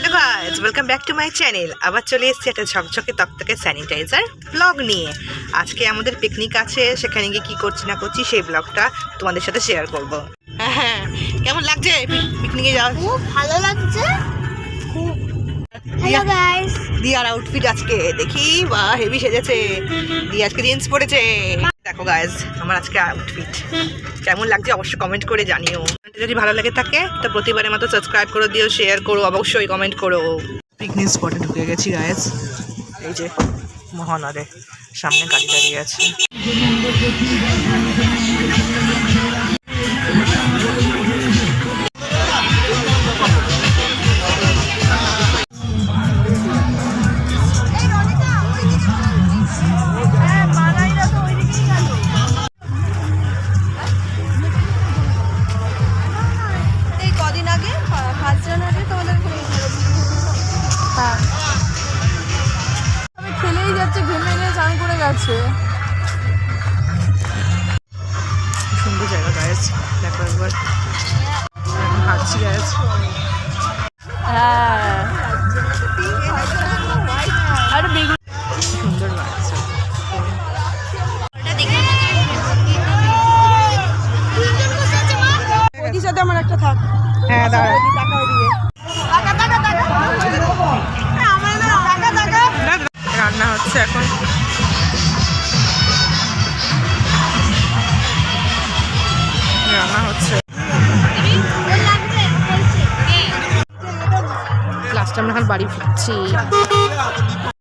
Hello guys, welcome back to my channel. আবার চলে এসেছি একটা ঝকঝকে তকতকে স্যানিটাইজার ব্লগ নিয়ে। আজকে আমাদের পিকনিক আছে, সেখানে গিয়ে কী করছি না করছি সেই ব্লগটা তোমাদের সাথে শেয়ার করব। হ্যাঁ, কেমন লাগছে পিকনিকে যাওয়া? খুব ভালো লাগছে। খুব হ্যালো গাইস, দিয়ার আউটফিট আজকে দেখি, বা হেভি সেজেছে। দিয়া আজকে জিন্স পরেছে। দেখো গাইস, আমার আজকে আউটফিট কেমন লাগছে অবশ্যই কমেন্ট করে জানিও। যদি ভালো লাগে থাকে তো প্রতিবারের মতো সাবস্ক্রাইব করে দিও, শেয়ার করো, অবশ্যই কমেন্ট করো। পিকনিক স্পটে ঢুকে গেছি গাইস। এই যে মহানরে সামনে গাড়ি দাঁড়িয়ে আছে। খেলেই যাচ্ছে, ঘেমে নিয়ে চান করে গেছে। সুন্দর জায়গা গাইস, দেখো একবার। এখন হাঁটছি গাইস। হ্যাঁ, আর বেগুন সুন্দর লাগছে। ওদির সাথে আমার একটা থাক। হ্যাঁ দাঁড়া, টাকা ওদিকে রান্না হচ্ছে এখন। রান্না হচ্ছে। লাস্টে আমরা এখন বাড়ি ফিরছি।